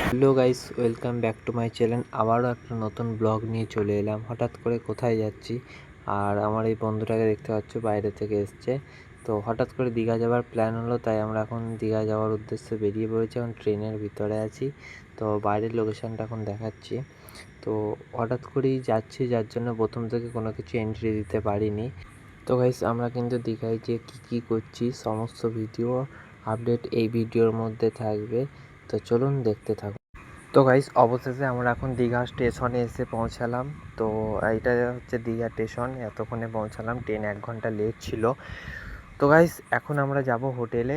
Hello guys, welcome back to my channel. আবারও একটা নতুন ব্লগ নিয়ে চলে এলাম। হঠাৎ করে কোথায় যাচ্ছি, আর আমার এই বন্ধুটাকে দেখতে পাচ্ছ বাইরে থেকে এসছে। তো হঠাৎ করে দীঘা যাওয়ার প্ল্যান হলো, তাই আমরা এখন দীঘা যাওয়ার উদ্দেশ্যে বেরিয়ে পড়েছি। এখন ট্রেনের ভিতরে আছি, তো বাইরের লোকেশানটা এখন দেখাচ্ছি। তো হঠাৎ করেই যাচ্ছি, যার জন্য প্রথম থেকে কোনো কিছু এন্ট্রি দিতে পারিনি। তো গাইস, আমরা কিন্তু দীঘায় যে কী করছি সমস্ত ভিডিও আপডেট এই ভিডিওর মধ্যে থাকবে, তো চলুন দেখতে থাকুন। তো গাইস, অবশেষে আমরা এখন দীঘা স্টেশনে এসে পৌঁছালাম। তো এইটা হচ্ছে দীঘা স্টেশন, এতক্ষণে পৌঁছালাম। ট্রেন 1 ঘন্টা লেট ছিল। তো গাইস, এখন আমরা যাব হোটেলে।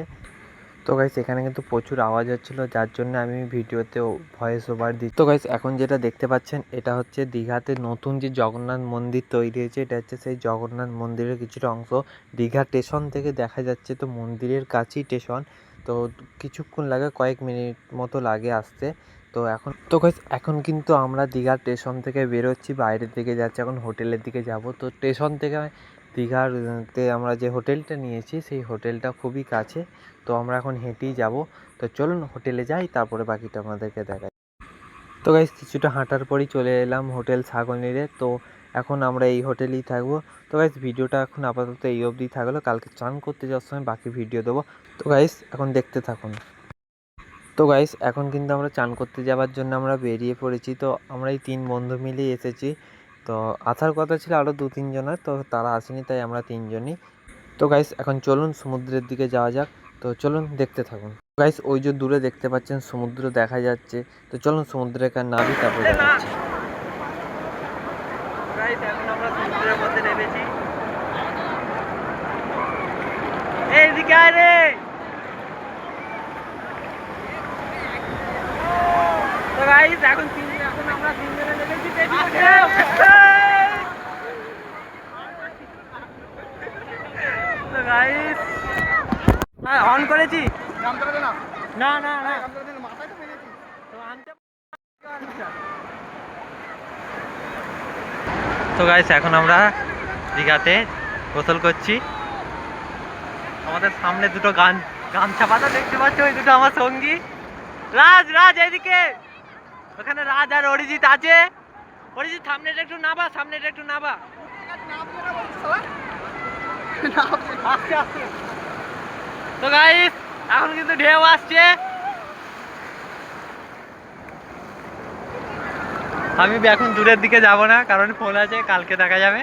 তো গাইস, এখানে কিন্তু প্রচুর আওয়াজ হচ্ছিলো, যার জন্য আমি ভিডিওতেও ভয়েস ওভার দিই। তো গাইস, এখন যেটা দেখতে পাচ্ছেন, এটা হচ্ছে দীঘাতে নতুন যে জগন্নাথ মন্দির তৈরি হয়েছে, এটা হচ্ছে সেই জগন্নাথ মন্দিরের কিছুটা অংশ। দীঘা স্টেশন থেকে দেখা যাচ্ছে, তো মন্দিরের কাছেই স্টেশন। তো কিছুক্ষণ লাগে, কয়েক মিনিট মতো লাগে আসতে। তো গাইস, এখন কিন্তু আমরা দীঘা স্টেশন থেকে বেরোচ্ছি, বাইরের দিকে যাচ্ছি, এখন হোটেলের দিকে যাব। তো স্টেশন থেকে দীঘাতে আমরা যে হোটেলটা নিয়েছি, সেই হোটেলটা খুবই কাছে। তো আমরা এখন হেঁটেই যাব। তো চলুন হোটেলে যাই, তারপরে বাকিটা আপনাদেরকে দেখাই। তো গাইস, কিছুটা হাঁটার পরই চলে এলাম হোটেল ছাগলনীড়ে। তো এখন আমরা এই হোটেলেই থাকবো। তো গাইস, ভিডিওটা এখন আপাতত এই অবধি থাকলো। কালকে চান করতে যাওয়ার সময় বাকি ভিডিও দেবো। তো গাইস, এখন দেখতে থাকুন। তো গাইস, এখন কিন্তু আমরা চান করতে যাওয়ার জন্য আমরা বেরিয়ে পড়েছি। তো আমরা এই 3 বন্ধু মিলেই এসেছি। তো আসার কথা ছিল আরও 2-3 জনের, তো তারা আসেনি, তাই আমরা 3 জনই। তো গাইস, এখন চলুন সমুদ্রের দিকে যাওয়া যাক। তো চলুন দেখতে থাকুন। গাইস, ওই যে দূরে দেখতে পাচ্ছেন সমুদ্র দেখা যাচ্ছে। তো চলুন সমুদ্রে নামি, তারপর দেখাচ্ছি। গাইস, এখন আমরা সমুদ্রের মধ্যে নেমেছি। এইদিকে আয় রে। তো গাইস, এখন আমরা 3 জনে নেমেছি। তো গাইস, অন করেছি। না না না, তো গাইস, এখন আমরা দীঘাতে গোসল করছি। আমাদের সামনে দুটো গামছা পাতা দেখতে পাচ্ছ, ওই দুটো আমার সঙ্গী। রাজ এইদিকে। ওখানে রাজ আর অরিজিৎ আছে। অরিজিৎ, সামনেটা একটু নাবা। তো গাইস, এখন কিন্তু ঢেউ আসছে। আমি এখন দূরের দিকে যাব না, কারণ ফোন আছে, কালকে দেখা যাবে।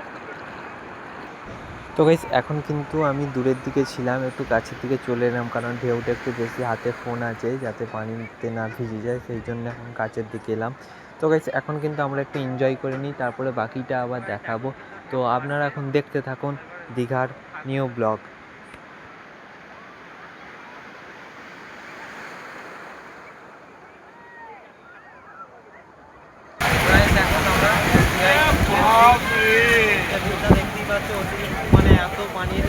তো গাইস, এখন কিন্তু আমি দূরের দিকে ছিলাম, একটু কাছের দিকে চলে এলাম, কারণ ঢেউটা একটু বেশি, হাতে ফোন আছে, যাতে পানিতে না ভিজে যায়, সেই জন্য এখন কাছের দিকে এলাম। তো গাইস, এখন কিন্তু আমরা একটু এনজয় করে নিই, তারপরে বাকিটা আবার দেখাবো। তো আপনারা এখন দেখতে থাকুন দীঘার নিউ ব্লগ। দেখতেই পাচ্ছ, মানে এত পানির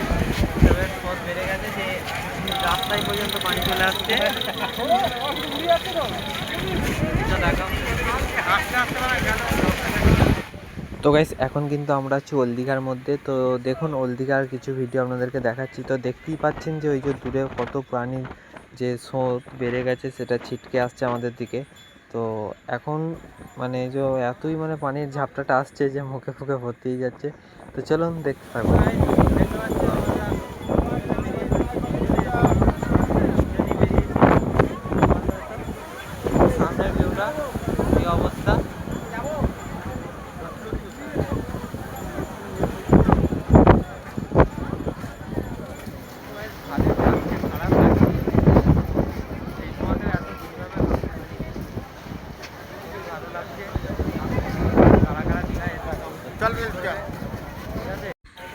স্রোত বেড়ে গেছে যে রাস্তায় পর্যন্ত পানি চলে আসছে। তো গাইস, এখন কিন্তু আমরা আছি ওল্ড দীঘার মধ্যে। তো দেখুন, ওল্ড দীঘার কিছু ভিডিও আপনাদেরকে দেখাচ্ছি। তো দেখতেই পাচ্ছেন যে ওই যে দূরে কত প্রাণীর যে স্রোত বেড়ে গেছে, সেটা ছিটকে আসছে আমাদের দিকে। তো এখন মানে যে এতই মানে পানির ঝাপটাটা আসছে যে মুখে ফুকে ভর্তিই যাচ্ছে। তো চলুন দেখতে থাকুন। সামনের ভিউটা এই অবস্থা।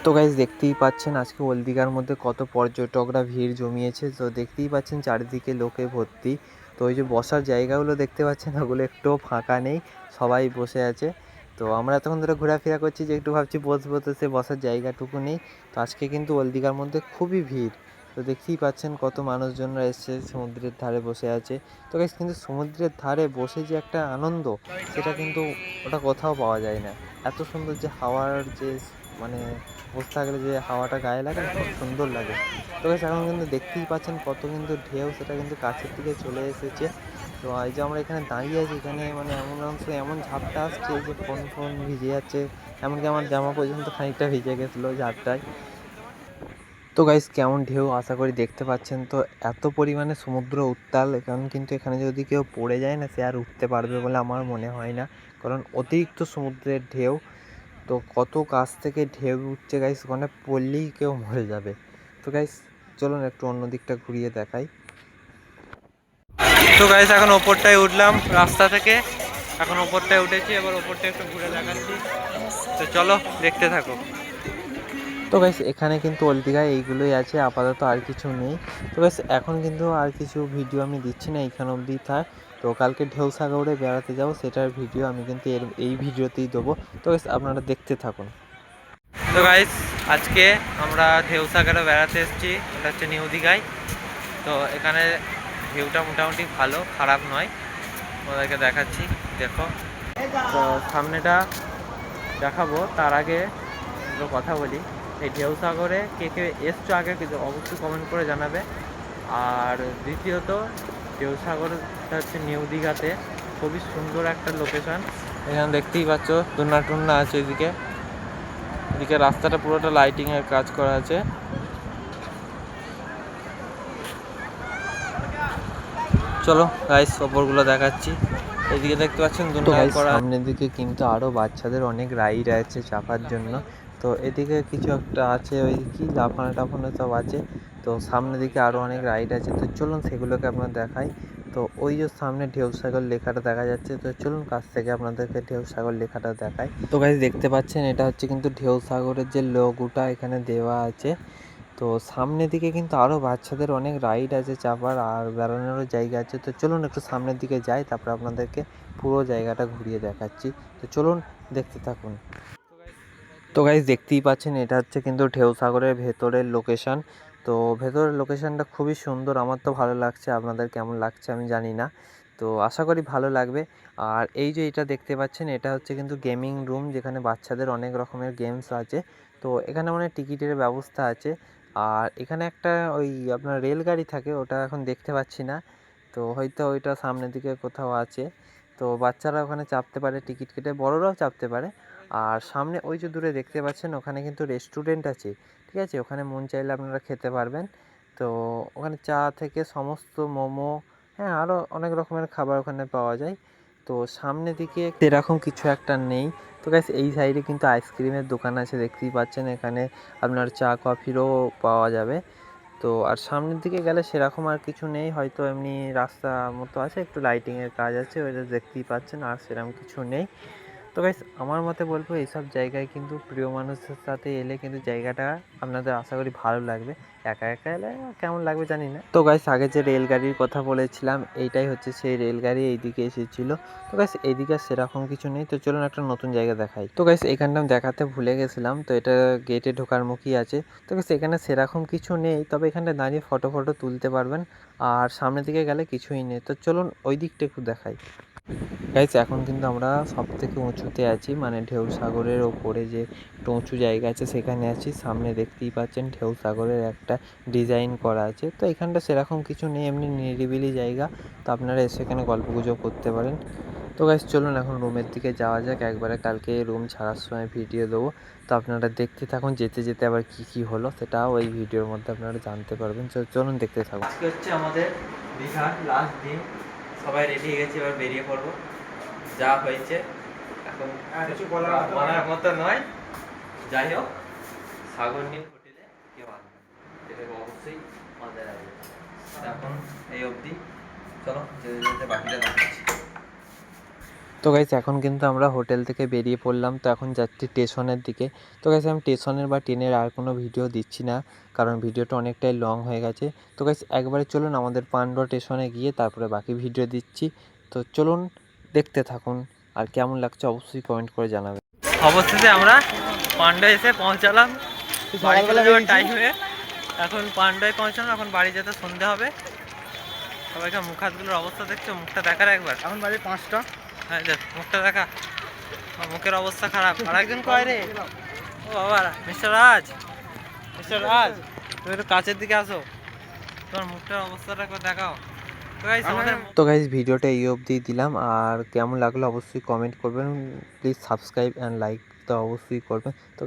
তো গাইস, দেখতেই পাচ্ছেন আজকে ওল্ড দীঘার মধ্যে কত পর্যটকরা ভিড় জমিয়েছে। তো দেখতেই পাচ্ছেন চারিদিকে লোকে ভর্তি। তো ওই যে বসার জায়গাগুলো দেখতে পাচ্ছেন, ওগুলো একটুও ফাঁকা নেই, সবাই বসে আছে। তো আমরা এতক্ষণ ধরে ঘোরাফেরা করছি, যে একটু ভাবছি বসবো, তো সে বসার জায়গাটুকু নেই। তো আজকে কিন্তু ওল্ড দীঘার মধ্যে খুবই ভিড়। তো দেখতেই পাচ্ছেন কত মানুষজনরা এসছে, সমুদ্রের ধারে বসে আছে। তো গাইস, কিন্তু সমুদ্রের ধারে বসে যে একটা আনন্দ, সেটা কিন্তু ওটা কোথাও পাওয়া যায় না। এত সুন্দর যে হাওয়ার যে মানে বসে থাকলে যে হাওয়াটা গায়ে লাগে না, খুব সুন্দর লাগে। তো গাইস এখন কিন্তু দেখতেই পাচ্ছেন কত কিন্তু ঢেউ, সেটা কিন্তু কাছের দিকে চলে এসেছে। তো এই যে আমরা এখানে দাঁড়িয়ে আছি, এখানে মানে এমন অংশ এমন ঝাপটা আসছে যে ফোন ফোন ভিজে যাচ্ছে, এমনকি আমার জামা পর্যন্ত খানিকটা ভিজে গেছিলো ঝাপটায়। তো গাইস কেমন ঢেউ আশা করি দেখতে পাচ্ছেন। তো এত পরিমাণে সমুদ্র উত্তাল, কারণ কিন্তু এখানে যদি কেউ পড়ে যায় না, সে আর উঠতে পারবে বলে আমার মনে হয় না, কারণ অতিরিক্ত সমুদ্রের ঢেউ। তো কত কাছ থেকে ঢেউ উঠছে গাইস, ওখানে পড়লেই কেউ মরে যাবে। তো গাইস চলুন একটু অন্য দিকটা ঘুরিয়ে দেখাই। তো গাইস এখন ওপরটায় উঠলাম রাস্তা থেকে, এখন ওপরটায় উঠেছি, এবার ওপরটা একটু ঘুরে দেখাচ্ছি। তো চলো দেখতে থাকো। তো গাইস এখানে কিন্তু ওল্ড দীঘায় এইগুলোই আছে, আপাতত আর কিছু নেই। তো গাইস এখন কিন্তু আর কিছু ভিডিও আমি দিচ্ছি না, এইখানে অবধি থাক। তো কালকে ঢেউসাগরে বেড়াতে যাবো, সেটার ভিডিও আমি কিন্তু এই ভিডিওতেই দেবো। তো গাইস আপনারা দেখতে থাকুন। তো গাইস আজকে আমরা ঢেউসাগরে বেড়াতে এসেছি, এটা হচ্ছে নিউ দীঘায়। তো এখানে ভিউটা মোটামুটি ভালো, খারাপ নয়, ওদেরকে দেখাচ্ছি দেখো। তো সামনেটা দেখাবো, তার আগে দুটো কথা বলি। এই ঢেউসাগরে কে কে এসছো আগে কিন্তু অবশ্যই কমেন্ট করে জানাবে। আর দ্বিতীয়ত ঢেউসাগরটা হচ্ছে নিউ দীঘাতে, খুবই সুন্দর একটা লোকেশন। এখানে দেখতেই পাচ্ছ টুন্না টুন্না আছে, এদিকে রাস্তাটা পুরোটা লাইটিংয়ের কাজ করা আছে। চলো গাইস ওপরগুলো দেখাচ্ছি। এদিকে দেখতে পাচ্ছেন সামনের দিকে কিন্তু আরও বাচ্চাদের অনেক রাইড আছে চাপার জন্য। তো এদিকে কিছু একটা আছে, ওই কি লাফানো টাফানো সব আছে। তো সামনের দিকে আরও অনেক রাইড আছে, তো চলুন সেগুলোকে আপনার দেখাই। তো ওই যে সামনে ঢেউসাগর লেখাটা দেখা যাচ্ছে, তো চলুন কাছ থেকে আপনাদেরকে ঢেউসাগর লেখাটা দেখাই। তো গাইস দেখতে পাচ্ছেন এটা হচ্ছে কিন্তু ঢেউসাগরের যে লোগোটা এখানে দেওয়া আছে। তো সামনের দিকে কিন্তু আরও বাচ্চাদের অনেক রাইড আছে চাপার, আর বেড়ানোরও জায়গা আছে। তো চলুন একটু সামনের দিকে যাই, তারপর আপনাদেরকে পুরো জায়গাটা ঘুরিয়ে দেখাচ্ছি। তো চলুন দেখতে থাকুন। তো গাইস দেখতেই পাচ্ছেন এটা হচ্ছে কিন্তু ঢেউসাগরের ভেতরের লোকেশন। তো ভেতরের লোকেশনটা খুবই সুন্দর, আমার তো ভালো লাগছে, আপনাদের কেমন লাগছে আমি জানি না। তো আশা করি ভালো লাগবে। আর এই যে এটা দেখতে পাচ্ছেন, এটা হচ্ছে কিন্তু গেমিং রুম, যেখানে বাচ্চাদের অনেক রকমের গেমস আছে। তো এখানে মানে টিকিটের ব্যবস্থা আছে। আর এখানে একটা ওই আপনার রেলগাড়ি থাকে, ওটা এখন দেখতে পাচ্ছি না। তো হয়তো ওইটা সামনের দিকে কোথাও আছে। তো বাচ্চারা ওখানে চাপতে পারে টিকিট কেটে, বড়রাও চাপতে পারে। আর সামনে ওই যে দূরে দেখতে পাচ্ছেন, ওখানে কিন্তু রেস্টুরেন্ট আছে, ঠিক আছে, ওখানে মন চাইলে আপনারা খেতে পারবেন। তো ওখানে চা থেকে সমস্ত মোমো, হ্যাঁ আরও অনেক রকমের খাবার ওখানে পাওয়া যায়। তো সামনের দিকে এরকম কিছু একটা নেই। তো গাইস এই সাইডে কিন্তু আইসক্রিমের দোকান আছে, দেখতেই পাচ্ছেন, এখানে আপনার চা কফিরও পাওয়া যাবে। তো আর সামনের দিকে গেলে সেরকম আর কিছু নেই, হয়তো এমনি রাস্তা মতো আছে, একটু লাইটিংয়ের কাজ আছে, ওইটা দেখতেই পাচ্ছেন, আর সেরকম কিছু নেই। তো গাইস আমার মতে বলবো এইসব জায়গায় কিন্তু প্রিয় মানুষের সাথে এলে কিন্তু জায়গাটা আপনাদের আশা করি ভালো লাগবে। একা একা এলে কেমন লাগবে জানি না। তো গাইস আগে যে রেলগাড়ির কথা বলেছিলাম, এইটাই হচ্ছে সেই রেলগাড়ি, এইদিকে এসেছিলো। তো গাইস এইদিকে সেরকম কিছু নেই, তো চলুন একটা নতুন জায়গা দেখাই। তো গাইস এখানটা আমি দেখাতে ভুলে গেছিলাম, তো এটা গেটে ঢোকার মুখই আছে। তো গাইস এখানে সেরকম কিছু নেই, তবে এখানটা দাঁড়িয়ে ফটো তুলতে পারবেন। আর সামনের দিকে গেলে কিছুই নেই, তো চলুন ওই দিকটা একটু দেখাই। গাইস এখন কিন্তু আমরা সব থেকে উঁচুতে আছি, মানে ঢেউসাগরের ওপরে যে একটু উঁচু জায়গা আছে সেখানে আছি। সামনে দেখতেই পাচ্ছেন ঢেউসাগরের একটা ডিজাইন করা আছে। তো এখানটা সেরকম কিছু নেই, এমনি নিরিবিলি জায়গা, তো আপনারা এসে এখানে গল্পগুজব করতে পারেন। তো গাইস চলুন এখন রুমের দিকে যাওয়া যাক, একবারে কালকে রুম ছাড়ার সময় ভিডিও দেবো। তো আপনারা দেখতে থাকুন, যেতে যেতে আবার কি কি হলো সেটাও ওই ভিডিওর মধ্যে আপনারা জানতে পারবেন। চলুন দেখতে থাকুন। আজকে হচ্ছে আমাদের দীঘার লাস্ট দিন, সবাই রেডি হয়ে গেছে, এবার বেরিয়ে পড়বো। যা হয়েছে এখন কিছু বলার মতো নয়, যাই হোক সাগর নিয়ে হোটেলে কেউ আসবে, এটাকে অবশ্যই মাথায় রাখবে। এখন এই অবধি, চলো যেতে যেতে বাকিটা দেখাচ্ছি। তো গাইস এখন কিন্তু আমরা হোটেল থেকে বেরিয়ে পড়লাম, তো এখন যাচ্ছি স্টেশনের দিকে। তো গাইস আমি স্টেশনের বা ট্রেনের আর কোনো ভিডিও দিচ্ছি না, কারণ ভিডিওটা অনেকটাই লং হয়ে গেছে। তো গাইস একবারে চলুন আমাদের পান্ডুয়া স্টেশনে গিয়ে তারপরে বাকি ভিডিও দিচ্ছি। তো চলুন দেখতে থাকুন, আর কেমন লাগছে অবশ্যই কমেন্ট করে জানাবেন। অবশেষে আমরা পান্ডুয়া এসে পৌঁছালাম বাড়ি চলে যাওয়ার টাইমে। এখন পান্ডুয়ায় পৌঁছালাম, এখন বাড়ি যেতে সন্ধে হবে। সবাইকে মুখ হাতগুলোর অবস্থা দেখছো, মুখটা দেখার একবার। এখন বাজে 5টা। হ্যাঁ মুখটা দেখা, মুখের অবস্থা খারাপ। আর একজন কয় রে ও বাবা, মিস্টার রাজ, মিস্টার রাজ, তুমি একটু কাছের দিকে আসো, তোমার মুখটার অবস্থাটা একবার দেখাও। তো গাইস ভিডিওটা এই অবধি দিলাম, আর কেমন লাগলো অবশ্যই কমেন্ট করবেন, প্লিজ সাবস্ক্রাইব অ্যান্ড লাইক তো অবশ্যই করবেন। তো